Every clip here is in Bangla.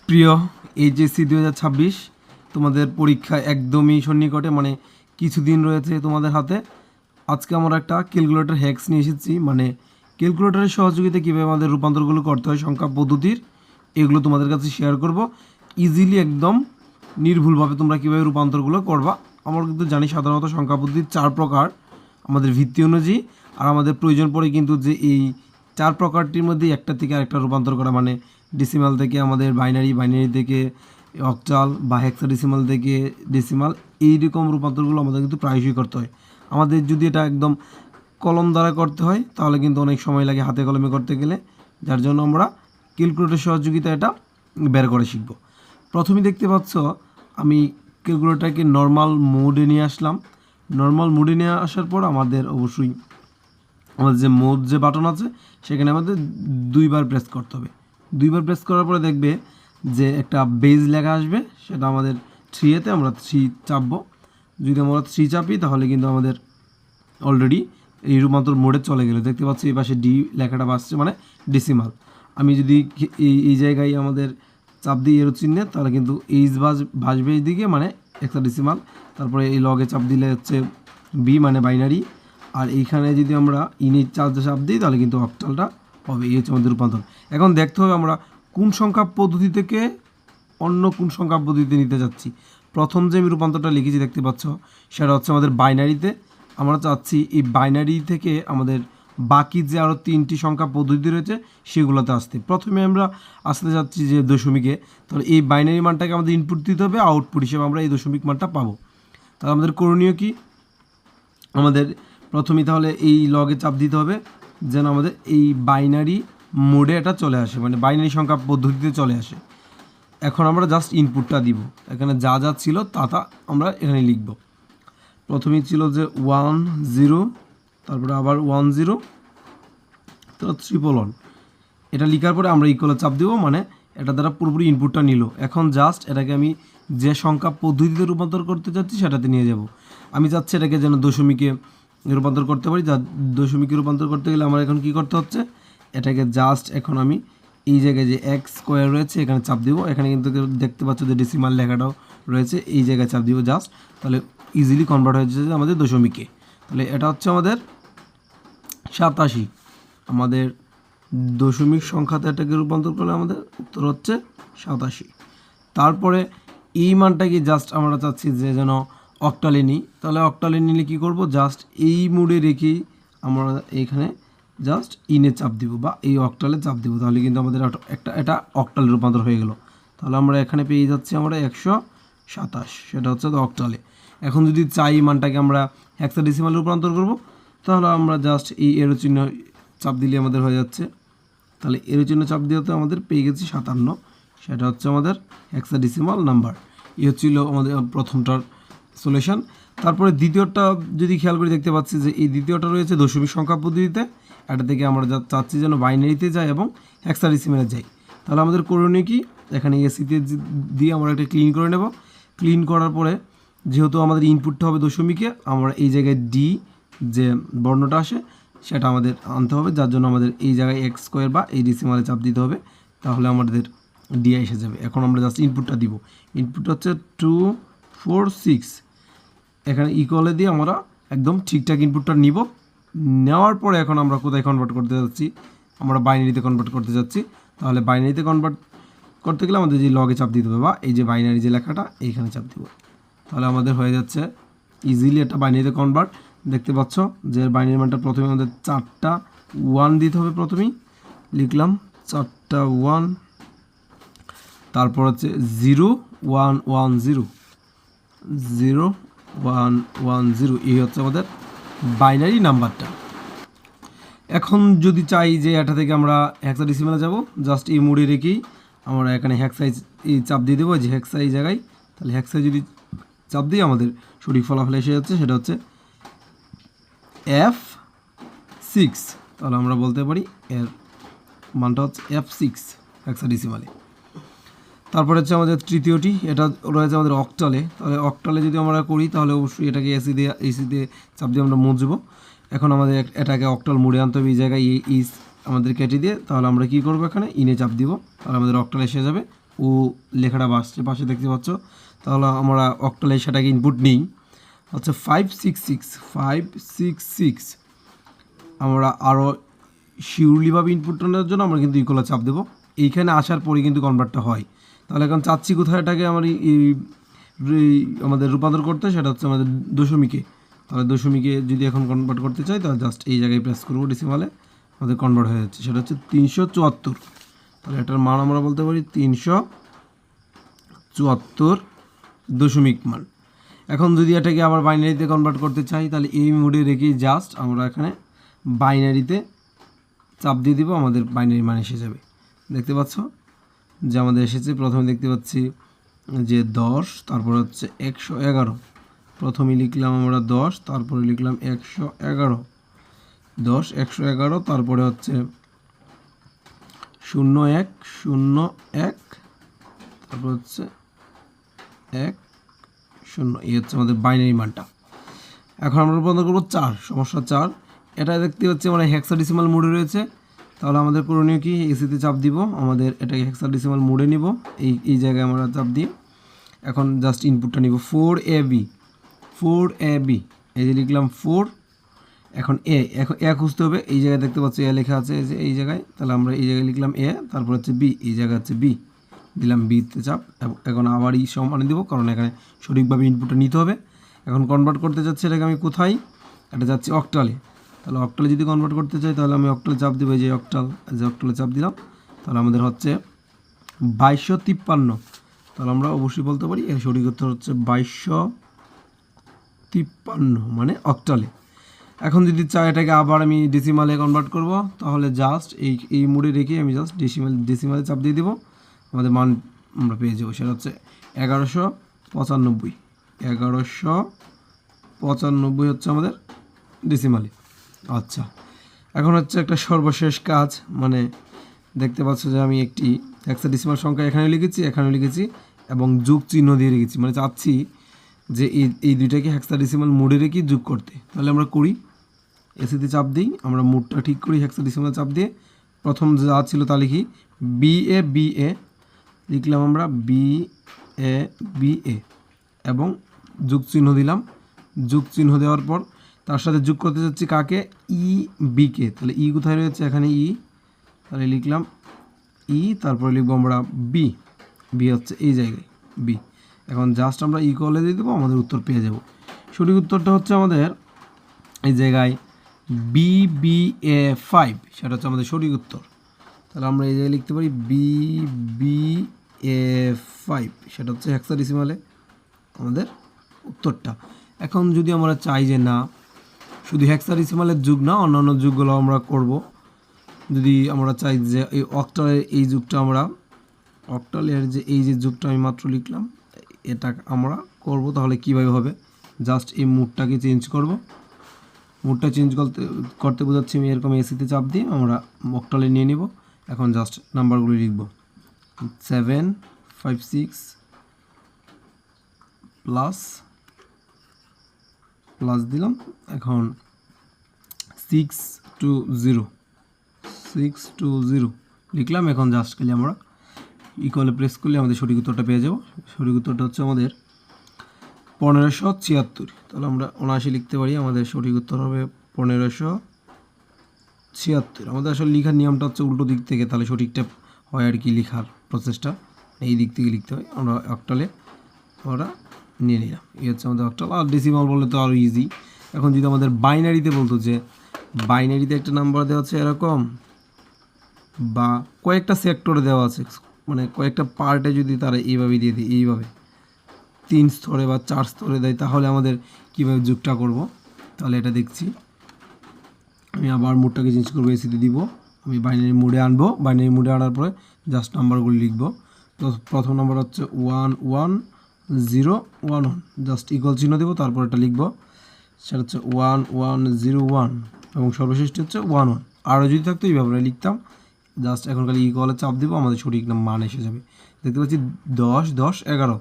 প্রিয় এইচএসসি 2026 তোমাদের পরীক্ষা একদমই সন্নিকটে, মানে কিছুদিন রয়েছে তোমাদের হাতে। আজকে আমরা একটা ক্যালকুলেটর হ্যাক্স নিয়ে এসেছি, মানে ক্যালকুলেটরের সহযোগিতা কীভাবে আমাদের রূপান্তরগুলো করতে হয় সংখ্যা পদ্ধতির, এগুলো তোমাদের কাছে শেয়ার করব। ইজিলি একদম নির্ভুলভাবে তোমরা কীভাবে রূপান্তরগুলো করবা। আমরা কিন্তু জানি সাধারণত সংখ্যা পদ্ধতির 4 প্রকার আমাদের ভিত্তি অনুযায়ী, আর আমাদের প্রয়োজন পড়ে কিন্তু যে এই 4 প্রকারটির মধ্যে একটা থেকে আরেকটা রূপান্তর করা, মানে ডেসিমাল থেকে আমাদের বাইনারি, বাইনারি থেকে অক্টাল বা হেক্সাডেসিমাল থেকে ডেসিমাল, এইরকম রূপান্তরগুলো আমাদের কিন্তু প্রায়শই করতে হয়। আমাদের যদি এটা একদম কলম দ্বারা করতে হয় তাহলে কিন্তু অনেক সময় লাগে হাতে কলমে করতে গেলে, যার জন্য আমরা ক্যালকুলেটরের সহযোগিতা এটা বের করে শিখব। প্রথমেই দেখতে পাচ্ছ আমি ক্যালকুলেটরকে নর্মাল মোডে নিয়ে আসলাম। নর্মাল মোডে নিয়ে আসার পর আমাদের অবশ্যই আমাদের যে মোড যে বাটন আছে সেখানে আমাদের 2 বার প্রেস করতে হবে। 2 বার প্রেস করার পরে দেখবে যে একটা বেজ লেখা আসবে, সেটা আমাদের 3-এতে আমরা 3 চাপবো। যদি আমরা 3 চাপি তাহলে কিন্তু আমাদের অলরেডি এই রূপান্তর মোডে চলে গেলে দেখতে পাচ্ছি এই পাশে ডি লেখাটা বাসছে, মানে ডেসিমাল। আমি যদি এই জায়গায় আমাদের চাপ দিই এর চিহ্নে, তাহলে কিন্তু এইচ ভাসবে এই দিকে, মানে হেক্সাডেসিমাল। তারপরে এই লগে চাপ দিলে হচ্ছে বি, মানে বাইনারি। আর এইখানে যদি আমরা ইনিট চাপ দিই তাহলে কিন্তু অক্টালটা হবে। এই হচ্ছে আমাদের রূপান্তর। এখন দেখতে হবে আমরা কোন সংখ্যা পদ্ধতি থেকে অন্য কোন সংখ্যা পদ্ধতিতে নিতে যাচ্ছি। প্রথম যে আমি রূপান্তরটা লিখেছি দেখতে পাচ্ছ, সেটা হচ্ছে আমাদের বাইনারিতে। আমরা চাচ্ছি এই বাইনারি থেকে আমাদের বাকি যে আরও 3টি সংখ্যা পদ্ধতি রয়েছে সেগুলোতে আসতে। প্রথমে আমরা আসতে যাচ্ছি যে দশমিকে, তাহলে এই বাইনারি মানটাকে আমাদের ইনপুট দিতে হবে, আউটপুট হিসেবে আমরা এই দশমিক মানটা পাবো। তাহলে আমাদের করণীয় কি, আমাদের প্রথমেই তাহলে এই লগে চাপ দিতে হবে যেন আমাদের এই বাইনারি মোডে এটা চলে আসে, মানে বাইনারি সংখ্যা পদ্ধতিতে চলে আসে। এখন আমরা জাস্ট ইনপুটটা দিব, এখানে যা যা ছিল তা আমরা এখানে লিখব। প্রথমেই ছিল যে 1 0, তারপরে আবার 1 0, তো 111। এটা লেখার পরে আমরা ইকুয়ালে চাপ দিব, মানে এটা দ্বারা পুরোপুরি ইনপুটটা নিল। এখন জাস্ট এটাকে আমি যে সংখ্যা পদ্ধতিতে রূপান্তর করতে চাচ্ছি সেটাতে নিয়ে যাব। আমি চাচ্ছি এটাকে যেন দশমিকে রূপান্তর করতে পারি। যা দশমিকে রূপান্তর করতে গেলে আমার এখন কী করতে হচ্ছে, এটাকে জাস্ট এখন আমি এই জায়গায় যে এক্স স্কোয়ার রয়েছে এখানে চাপ দিব। এখানে কিন্তু দেখতে পাচ্ছ যে ডেসিমাল লেখাটাও রয়েছে, এই জায়গায় চাপ দিব জাস্ট, তাহলে ইজিলি কনভার্ট হয়ে যাচ্ছে আমাদের দশমিকে। তাহলে এটা হচ্ছে আমাদের 87। আমাদের দশমিক সংখ্যাতে এটাকে রূপান্তর করলে আমাদের উত্তর হচ্ছে 87। তারপরে এই মানটাকে জাস্ট আমরা চাচ্ছি যে যেন অক্টালে নিই, তাহলে অক্টালে নিলে কী করব, জাস্ট এই মোডে রেখেই আমরা এইখানে জাস্ট ইনে চাপ দিব বা এই অক্টালে চাপ দিব, তাহলে কিন্তু আমাদের এটা অক্টালে রূপান্তর হয়ে গেল। তাহলে আমরা এখানে পেয়ে যাচ্ছি আমরা 127, সেটা হচ্ছে অক্টালে। এখন যদি চাই মানটাকে আমরা হেক্সাডেসিমালে রূপান্তর করব, তাহলে আমরা জাস্ট এই এরো চিহ্ন চাপ দিলে আমাদের হয়ে যাচ্ছে। তাহলে এরো চিহ্ন চাপ দিয়ে তো আমাদের পেয়ে গেছি 57, সেটা হচ্ছে আমাদের হেক্সাডেসিমাল নাম্বার। এই হচ্ছিল আমাদের প্রথমটার সলিউশন। তারপরে দ্বিতীয়টা যদি খেয়াল করে দেখতে পাচ্ছি যে এই দ্বিতীয়টা রয়েছে দশমিক সংখ্যা পদ্ধতিতে। এটা থেকে আমরা চাচ্ছি যেন বাইনারিতে যাই এবং হেক্সাডেসিমালে যাই। তাহলে আমাদের করণীয় কি, এখানে এসিতে দিয়ে আমরা একটা ক্লিন করে নেব। ক্লিন করার পরে যেহেতু আমাদের ইনপুটটা হবে দশমিকে, আমরা এই জায়গায় ডি যে বর্ণটা আসে সেটা আমাদের আনতে হবে, যার জন্য আমাদের এই জায়গায় এক্স স্কোয়ার বা এই ডেসিমালে চাপ দিতে হবে, তাহলে আমাদের ডি এসে যাবে। এখন আমরা জাস্ট ইনপুটটা দিব। ইনপুটটা হচ্ছে 246। এখানে ইকুয়ালে দিয়ে আমরা একদম ঠিকঠাক ইনপুটটা নিব। নেওয়ার পরে এখন আমরা কোথায় কনভার্ট করতে যাচ্ছি, আমরা বাইনারিতে কনভার্ট করতে যাচ্ছি। তাহলে বাইনারিতে কনভার্ট করতে গেলে আমাদের যে লগে চাপ দিতে হবে বা এই যে বাইনারি যে লেখাটা এইখানে চাপ দিব, তাহলে আমাদের হয়ে যাচ্ছে ইজিলি একটা বাইনারিতে কনভার্ট। দেখতে পাচ্ছ যে বাইনারি মানটা প্রথমে আমাদের 4টা 1 দিতে হবে। প্রথমেই লিখলাম 4টা 1, তারপর হচ্ছে 0 1 1 0 0 1 1 0, এই হচ্ছে আমাদের বাইনারি নাম্বারটা। এখন যদি চাই যে এটা থেকে আমরা হেক্সাডেসিমালে যাব, জাস্ট এই মোডে রেখেই আমরা এখানে হেক্সাইজ এই চাপ দিয়ে দেবো, যে হেক্সা এই জায়গায়। তাহলে হেক্সাই যদি চাপ দিয়ে আমাদের সঠিক ফলাফল এসে যাচ্ছে, সেটা হচ্ছে F6। তাহলে আমরা বলতে পারি এর মানটা হচ্ছে F6 হেক্সাডেসিমালে। তারপরে হচ্ছে আমাদের তৃতীয়টি, এটা রয়েছে আমাদের অক্টালে। তাহলে অক্টালে যদি আমরা করি তাহলে অবশ্যই এটাকে এসিতে চাপ দিয়ে আমরা মুছবো। এখন আমাদের এটাকে অক্টাল মোডে আনতে হবে, এই জায়গায় ইস আমাদের কেটে দিয়ে। তাহলে আমরা কী করবো, এখানে ইনে চাপ দিব, তাহলে আমাদের অক্টাল এসে যাবে। ও লেখাটা বাসছে পাশে দেখতে পাচ্ছ। তাহলে আমরা অক্টালে সেটাকে ইনপুট নিই হচ্ছে 566 আমরা আরও শিউরলিভাবে ইনপুটটা নেওয়ার জন্য আমরা কিন্তু ইকুয়ালে চাপ দেবো। এইখানে আসার পরে কিন্তু কনভার্টটা হয়। তাহলে এখন চাচ্ছি কোথায় এটাকে আমার আমাদের রূপান্তর করতে, সেটা হচ্ছে আমাদের দশমিকে। তাহলে দশমিকে যদি এখন কনভার্ট করতে চাই তাহলে জাস্ট এই জায়গায় প্রেস করবো, ডেসিমালে আমাদের কনভার্ট হয়ে যাচ্ছে, সেটা হচ্ছে 374। তাহলে এটার মান আমরা বলতে পারি 374 দশমিক মান। এখন যদি এটাকে আবার বাইনারিতে কনভার্ট করতে চাই তাহলে এই মোডে রেখে জাস্ট আমরা এখানে বাইনারিতে চাপ দিয়ে দিব, আমাদের বাইনারি মান এসে যাবে। দেখতে পাচ্ছ যে আমাদের এসেছে। প্রথমে দেখতে পাচ্ছি যে 10, তারপর হচ্ছে 111। প্রথমে লিখলাম আমরা 10, তারপরে লিখলাম 111, 10 111, তারপরে হচ্ছে 01 01, তারপর হচ্ছে 10। এই হচ্ছে আমাদের বাইনারি মানটা। এখন আমরা রূপান্তর করবো 4, সমস্যা 4। এটা দেখতে পাচ্ছি আমরা হেক্সাডেসিমাল মোডে রয়েছে। তাহলে আমাদের করণীয় কি, এসিতে চাপ দিব, আমাদের এটাকে হেক্সাডেসিমাল মোডে নিব। এই জায়গায় আমরা চাপ দিয়ে এখন জাস্ট ইনপুটটা নিব 4AB, 4AB, এই যে লিখলাম 4। এখন এখন খুঁজতে হবে। এই জায়গায় দেখতে পাচ্ছি লেখা আছে এই জায়গায়। তাহলে আমরা এই জায়গায় লিখলাম তারপর হচ্ছে বি, এই জায়গায় হচ্ছে বি, দিলাম বিতে চাপ। এখন আবার সমানে দেবো, কারণ এখানে সঠিকভাবে ইনপুটটা নিতে হবে। এখন কনভার্ট করতে যাচ্ছি এটাকে আমি কোথায়, এটা যাচ্ছি অক্টালে। তাহলে অক্টালে যদি কনভার্ট করতে চাই তাহলে আমি অক্টালে চাপ দেবো, যে অক্টালে চাপ দিলাম। তাহলে আমাদের হচ্ছে 2253। তাহলে আমরা অবশ্যই বলতে পারি এর সঠিক উত্তর হচ্ছে 2253, মানে অক্টালে। এখন যদি চাই এটাকে আবার আমি ডেসিমালে কনভার্ট করব, তাহলে জাস্ট এই মোডে রেখে আমি জাস্ট ডেসিমালে চাপ দিয়ে দেবো, আমাদের মান আমরা পেয়ে যাবো। সেটা হচ্ছে 1195, 1195 হচ্ছে আমাদের ডেসিমালে। আচ্ছা, এখন হচ্ছে একটা সর্বশেষ কাজ, মানে দেখতে পাচ্ছ যে আমি একটি হেক্সাডেসিমাল সংখ্যা এখানে লিখেছি এবং যোগ চিহ্ন দিয়ে রেখেছি, মানে চাচ্ছি যে এই দুইটাকে হেক্সাডেসিমাল মোডে রেখে যোগ করতে। তাহলে আমরা করি, এসিতে চাপ দিই, আমরা মোডটা ঠিক করি, হেক্সাডেসিমাল চাপ দিয়ে প্রথম যা ছিল তা লিখি, BA লিখলাম আমরা, BA এবং যোগ চিহ্ন দিলাম। যোগ চিহ্ন দেওয়ার পর তার সাথে যোগ করতে যাচ্ছি কাকে, বিকে। তাহলে কোথায় রয়েছে, এখানে তাহলে লিখলাম তারপরে লিখবো আমরা বি হচ্ছে এই জায়গায় বি। এখন জাস্ট আমরা কলে দিয়ে দেবো, আমাদের উত্তর পেয়ে যাব। সঠিক উত্তরটা হচ্ছে আমাদের এই জায়গায় BBA5, সেটা হচ্ছে আমাদের সঠিক উত্তর। তাহলে আমরা এই জায়গায় লিখতে পারি BBA5, সেটা হচ্ছে হেক্সাডেসিমালে আমাদের উত্তরটা। এখন যদি আমরা চাই যে না, শুধু হেক্সাডেসিমালের যুগ না, অন্যান্য যুগগুলো আমরা করব, যদি আমরা চাই যে এই অক্টালের এই যুগটা আমরা, অক্টালের যে এই যে যুগটা আমি মাত্র লিখলাম এটা আমরা করব, তাহলে কিভাবে হবে, জাস্ট এই মুডটাকে চেঞ্জ করব। মুডটা চেঞ্জ করতে বোঝাচ্ছি আমি এরকম এসিতে চাপ দিয়ে আমরা অক্টালে নিয়ে নিব। এখন জাস্ট নাম্বারগুলি লিখব, 756 প্লাস দিলাম। এখন 620 লিখলাম। এখন জাস্ট খালি আমরা ইকুয়ালে প্রেস করলে আমাদের সঠিক উত্তরটা পেয়ে যাব। সঠিক উত্তরটা হচ্ছে আমাদের 1576। তাহলে আমরা 79 লিখতে পারি, আমাদের সঠিক উত্তর হবে 1576। আমাদের আসলে লেখার নিয়মটা হচ্ছে উল্টো দিক থেকে, তাহলে সঠিকটা হয় আর কি, লেখার প্রসেসটা এই দিক থেকে লিখতে হয়। আমরা অক্টালে আমরা নিয়ে নিলাম, এই হচ্ছে আমাদের অক্টাল। আর ডেসিমাল বললে তো আরও ইজি। এখন যদি আমাদের বাইনারিতে বলতো যে বাইনারিতে একটা নাম্বার দেওয়া আছে এরকম, বা কয়েকটা সেক্টরে দেওয়া আছে, মানে কয়েকটা পার্টে যদি তারা এইভাবে দিয়ে দিই, এইভাবে 3 স্তরে বা 4 স্তরে দেয়, তাহলে আমাদের কীভাবে যোগটা করব, তাহলে এটা দেখছি। আমি আবার মোডটাকে চেঞ্জ করবো, এসিতে দিব, আমি বাইনারি মোডে আনবো। বাইনারি মোডে আনার পরে জাস্ট নাম্বারগুলি লিখবো। তো প্রথম নাম্বার হচ্ছে 11011, জাস্ট ইকুয়াল চিহ্ন দেবো, তারপর এটা লিখবো, সেটা হচ্ছে 1101 এবং সর্বশেষটি হচ্ছে 11। আরও যদি থাকতো এইভাবে লিখতাম, জাস্ট এখন খালি ইকুয়ালে চাপ দেবো, আমাদের সঠিক মান এসে যাবে। দেখতে পাচ্ছি 10 10 11।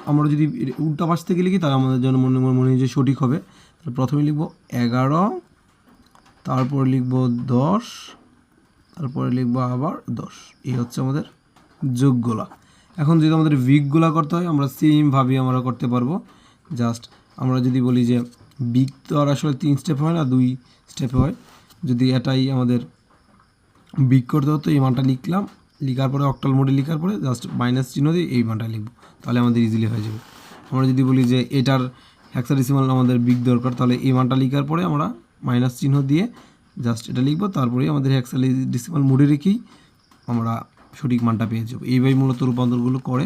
আমরা যদি উল্টা পাশ থেকে লিখি তাহলে আমাদের জন্য মনে যে সঠিক হবে। তাহলে প্রথমে লিখবো 11, তারপরে লিখবো 10, তারপরে লিখবো আবার 10। এই হচ্ছে আমাদের যোগগুলা। এখন যদি আমাদের বিগগুলো করতে হয় আমরা সেমভাবেই আমরা করতে পারবো। জাস্ট আমরা যদি বলি যে বিগ তো আর আসলে 3 স্টেপ হয় না, 2 স্টেপে হয়। যদি এটাই আমাদের বিগ করতে হতো, এই মানটা লিখলাম, লিখার পরে অক্টাল মোডে লিখার পরে জাস্ট মাইনাস চিহ্ন দিয়ে এই মানটা লিখবো, তাহলে আমাদের ইজিলি হয়ে যাবে। আমরা যদি বলি যে এটার হেক্সাডেসিমাল আমাদের বিগ দরকার, তাহলে এই মানটা লিখার পরে আমরা মাইনাস চিহ্ন দিয়ে জাস্ট এটা লিখবো, তারপরে আমাদের হেক্সাডেসিমাল মোডে রেখেই আমরা সঠিক মানটা পেয়ে যাবো। এইভাবেই মূলত রূপান্তরগুলো করে।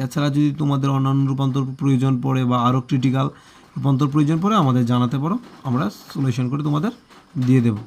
এছাড়া যদি তোমাদের অন্যান্য রূপান্তর প্রয়োজন পড়ে বা আরও ক্রিটিক্যাল রূপান্তর প্রয়োজন পড়ে আমাদের জানাতে পারো, আমরা সলিউশন করে তোমাদের দিয়ে দেবো।